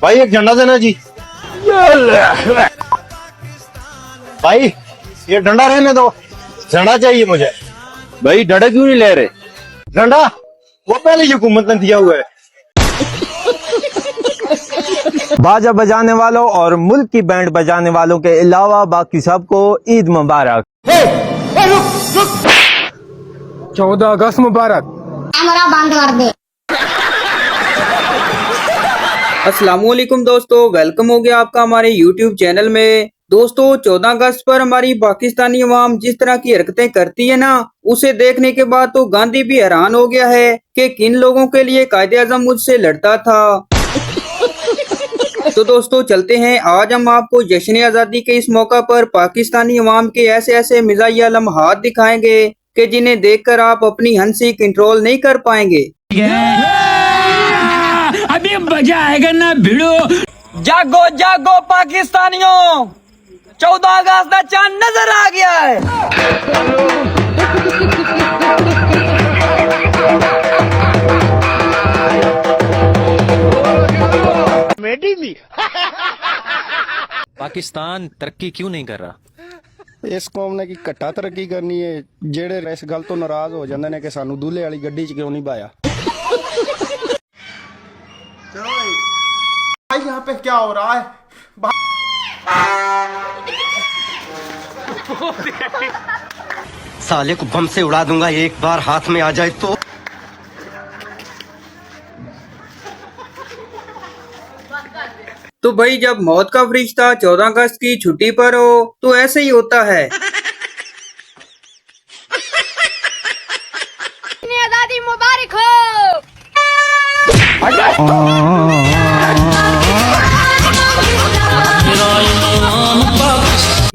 भाई एक झंडा देना जी। भाई ये डंडा रहने दो, झंडा चाहिए मुझे। भाई डंडा क्यों नहीं ले रहे? झंडा वो पहले ही हुकूमत ने दिया हुआ है। बाजा बजाने वालों और मुल्क की बैंड बजाने वालों के अलावा बाकी सबको ईद मुबारक। 14 अगस्त मुबारक। कैमरा बंद कर दे। अस्सलामुअलैकुम दोस्तों, वेलकम हो गया आपका हमारे YouTube चैनल में। दोस्तों 14 अगस्त पर हमारी पाकिस्तानी अवाम जिस तरह की हरकतें करती है ना, उसे देखने के बाद तो गांधी भी हैरान हो गया है कि किन लोगों के लिए कायदे आज़म मुझसे लड़ता था। तो दोस्तों चलते हैं, आज हम आपको जश्न आज़ादी के इस मौका पर पाकिस्तानी अवाम के ऐसे ऐसे मिजाजिया लम्हात दिखाएंगे कि जिन्हें देखकर आप अपनी हंसी कंट्रोल नहीं कर पाएंगे। अभी मजा आएगा ना भिड़ो। जागो जागो पाकिस्तानियों, 14 अगस्त का चांद नजर आ गया है। पाकिस्तान तरक्की क्यों नहीं कर रहा? इस कौम ने की घट्टा तरक्की करनी है, जेड़े इस गल तो नाराज हो जाते ने कि सानू दूल्हे वाली गड्डी च क्यों नहीं पाया। भाई यहाँ पे क्या हो रहा है? साले को बम से उड़ा दूंगा एक बार हाथ में आ जाए तो। तो भाई जब मौत का फरिश्ता 14 अगस्त की छुट्टी पर हो तो ऐसे ही होता है। आजादी मुबारक हो।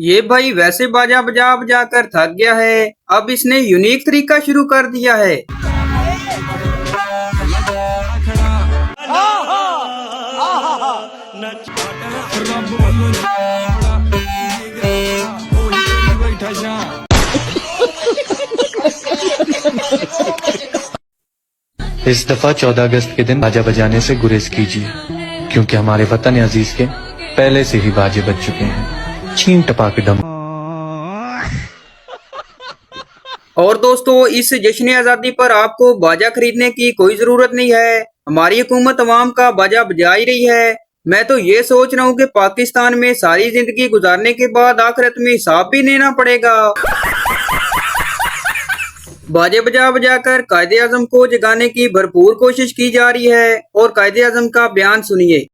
ये भाई वैसे बाजा बजा बजा कर थक गया है, अब इसने यूनिक तरीका शुरू कर दिया है। इस दफा 14 अगस्त के दिन बाजा बजाने से गुरेज कीजिए, क्योंकि हमारे वतन अजीज के पहले से ही बाजे बज चुके हैं। छीन टपाक डम। और दोस्तों इस जश्न आज़ादी पर आपको बाजा खरीदने की कोई जरूरत नहीं है, हमारी हुकूमत अवाम का बाजा बजा ही रही है। मैं तो ये सोच रहा हूँ कि पाकिस्तान में सारी जिंदगी गुजारने के बाद आखिरत में हिसाब भी लेना पड़ेगा। बाजे बजा बजा कर कायदे आज़म को जगाने की भरपूर कोशिश की जा रही है, और कायदे आज़म का बयान सुनिए।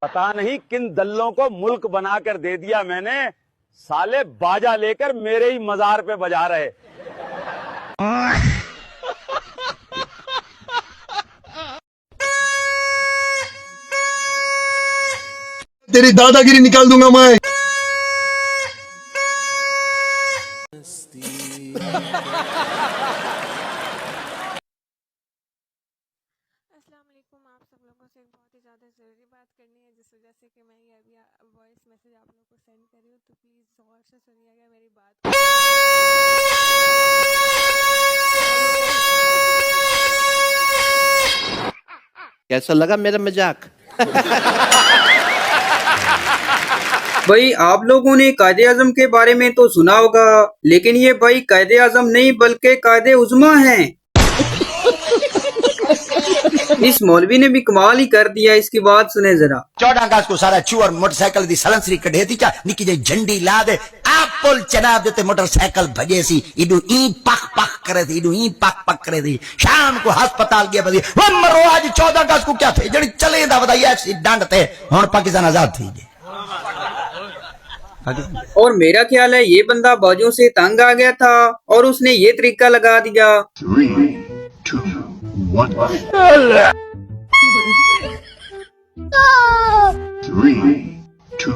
पता नहीं किन दल्लों को मुल्क बनाकर दे दिया मैंने, साले बाजा लेकर मेरे ही मजार पे बजा रहे। तेरी दादागिरी निकाल दूंगा मैं। अस्सलामुअलैकुम, आप सब लोगों से एक बहुत ही ज़्यादा ज़रूरी बात करनी है, जिस वजह से कि मैं ये अभी वॉइस मैसेज आप लोगों को सेंड कर रही हूँ, तो प्लीज़ गौर से सुनिएगा मेरी बात। कैसा लगा मेरा मजाक? भाई आप लोगों ने कायदे आज़म के बारे में तो सुना होगा, लेकिन ये भाई कायदे आज़म नहीं बल्कि कायदे उज़्मा हैं। इस मौलवी ने भी कमाल ही कर दिया, इसकी बात सुने जरा। 14 अगस्त को सारा चूर मोटरसाइकिल दी सलंसरी कढ़े थी चा निकी जे झंडी ला दे आप पुल चढ़ा देते मोटरसाइकिल भजे सी इडू ई पक पक करे थी, इडू ई पक पक करे थी। शाम को अस्पताल गया बदी वो मरो आज 14 अगस्त को क्या थे जड़ी चले दा बताइए ऐसी डांड थे। हुन पाकिस्तान आजाद थी। और मेरा ख्याल है ये बंदा बाजों से तंग आ गया था और उसने ये तरीका लगा दिया। 3, 2, 1 3, 2,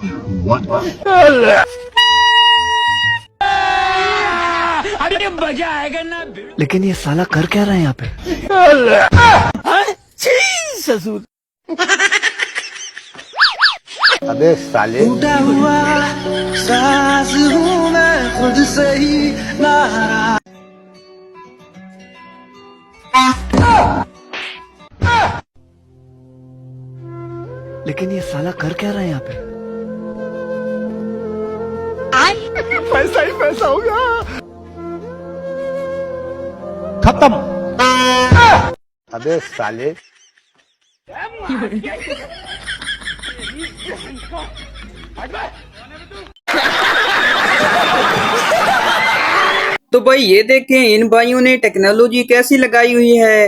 1 अभी मजा आएगा ना। लेकिन ये साला कर क्या रहा है यहाँ पे? ससुर अबे साले टूटा हुआ सास हूँ मैं खुद से ही नाराज। लेकिन ये साला कर क्या रहा है यहाँ पे? पैसा ही पैसा होगा। खत्म। अबे साले। तो भाई ये देखें इन भाइयों ने टेक्नोलॉजी कैसी लगाई हुई है।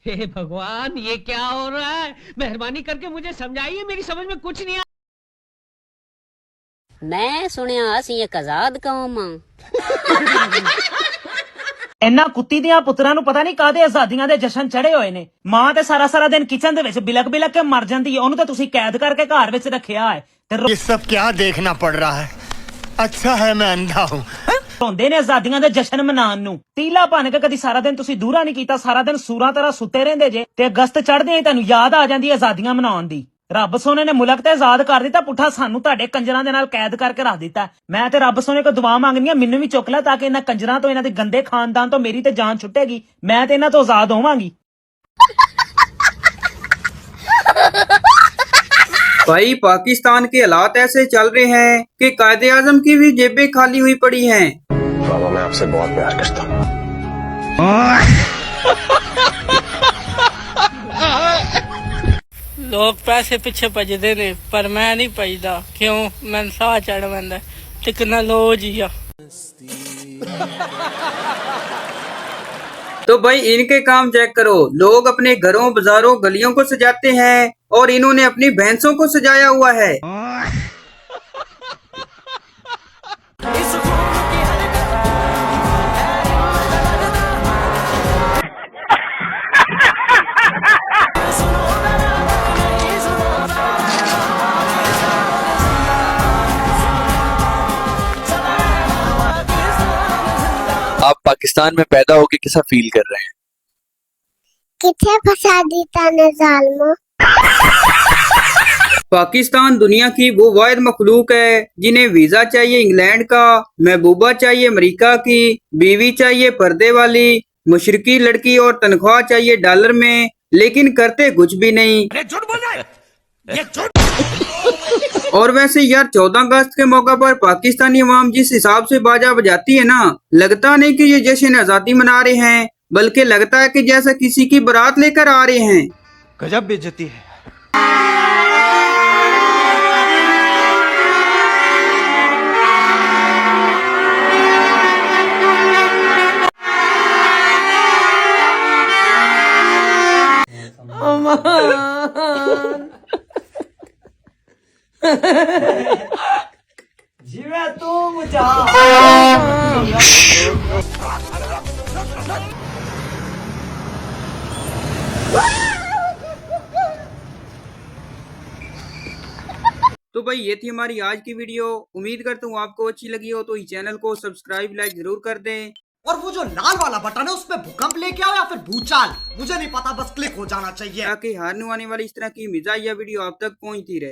हे भगवान, ये क्या हो रहा है? मेहरबानी करके मुझे समझाइए, मेरी समझ में कुछ नहीं आ। मैं सुनिया ਅਸੀਂ ਇੱਕ ਆਜ਼ਾਦ ਕੌਮ ਆ। ਇਹਨਾਂ ਕੁੱਤੀ ਦੀਆਂ ਪੁੱਤਰਾਂ ਨੂੰ ਪਤਾ ਨਹੀਂ ਕਾਹਦੇ ਆਜ਼ਾਦੀਆਂ ਦੇ ਜਸ਼ਨ ਚੜੇ ਹੋਏ ਨੇ। ਮਾਂ ਤੇ ਸਾਰਾ ਦਿਨ ਕਿਚਨ ਦੇ ਵਿੱਚ ਬਿਲਕ ਬਿਲਕ ਕੇ ਮਰ ਜਾਂਦੀ ਹੈ, ਉਹਨੂੰ ਤਾਂ ਤੁਸੀਂ ਕੈਦ ਕਰਕੇ ਘਰ ਵਿੱਚ ਰੱਖਿਆ ਹੈ ਤੇ ये सब क्या देखना पड़ रहा है? अच्छा है मैं अंधा हूँ। ਰੋਂਦੇ ਨੇ ਆਜ਼ਾਦੀਆਂ ਦੇ ਜਸ਼ਨ ਮਨਾਉਣ ਨੂੰ। ਤੀਲਾ ਭੰਨ ਕੇ ਕਦੀ ਸਾਰਾ ਦਿਨ ਤੁਸੀਂ ਦੂਰਾ ਨਹੀਂ ਕੀਤਾ, ਸਾਰਾ ਦਿਨ ਸੂਰਾਂ ਤਰ੍ਹਾਂ ਸੁੱਤੇ ਰਹਿੰਦੇ ਜੇ ਤੇ ਅਗਸਤ ਚੜ੍ਹਦੇ ਹੀ ਤੁਹਾਨੂੰ ਯਾਦ ਆ ਜਾਂਦੀ ਹੈ ਆਜ਼ਾਦੀਆਂ ਮਨਾਉਣ ਦੀ। ਰੱਬ ਸੋਨੇ ਨੇ ਮੁਲਕ ਤੇ ਆਜ਼ਾਦ ਕਰ ਦਿੱਤਾ, ਪੁੱਠਾ ਸਾਨੂੰ ਤੁਹਾਡੇ ਕੰਜਰਾਂ ਦੇ ਨਾਲ ਕੈਦ ਕਰਕੇ ਰੱਖ ਦਿੱਤਾ। ਮੈਂ ਤੇ ਰੱਬ ਸੋਨੇ ਕੋਲ ਦੁਆ ਮੰਗਨੀ ਆ, ਮੈਨੂੰ ਵੀ ਚੁੱਕ ਲੈ ਤਾਂ ਕਿ ਇਹਨਾਂ ਕੰਜਰਾਂ ਤੋਂ, ਇਹਨਾਂ ਦੇ ਗੰਦੇ ਖਾਨਦਾਨ ਤੋਂ ਮੇਰੀ ਤੇ ਜਾਨ ਛੁੱਟੇਗੀ, ਮੈਂ ਤੇ ਇਹਨਾਂ ਤੋਂ ਆਜ਼ਾਦ ਹੋਵਾਂਗੀ। भाई पाकिस्तान के हालात ऐसे चल रहे हैं कि कायदे आजम की भी जेबें खाली हुई पड़ी हैं। बाबा मैं आपसे बहुत प्यार करता हूँ। लोग पैसे पीछे भजदे ने पर मैं नहीं भजदा। क्यों? मैं साह चढ़ पैंदा टेक्नोलॉजी आ। तो भाई इनके काम चेक करो, लोग अपने घरों बाजारों गलियों को सजाते हैं और इन्होंने अपनी भैंसों को सजाया हुआ है। आप पाकिस्तान में पैदा होके कैसा फील कर रहे हैं? किथे फसा दीता ने जालमो। पाकिस्तान दुनिया की वो वाहिद मखलूक है जिन्हें वीजा चाहिए इंग्लैंड का, महबूबा चाहिए अमेरिका की, बीवी चाहिए पर्दे वाली, मुशरकी लड़की और तनख्वाह चाहिए डॉलर में, लेकिन करते कुछ भी नहीं। झूठ बोल रहा है ये झूठ। और वैसे यार 14 अगस्त के मौका पर पाकिस्तानी अवाम जिस हिसाब से बाजा बजाती है ना, लगता नहीं कि ये जश्न आजादी मना रहे हैं, बल्कि लगता है कि जैसा किसी की बारात लेकर आ रहे हैं। गजब बेइज्जती है। जिवे तू मुझा। तो भाई ये थी हमारी आज की वीडियो। उम्मीद करता हूँ आपको अच्छी लगी हो, तो इस चैनल को सब्सक्राइब लाइक जरूर कर दें। और वो जो लाल वाला बटन है उसमें भूकंप लेके आओ या फिर भूचाल, मुझे नहीं पता, बस क्लिक हो जाना चाहिए ताकि हारने आने वाली इस तरह की मिजाज या वीडियो आप तक पहुँचती रहे।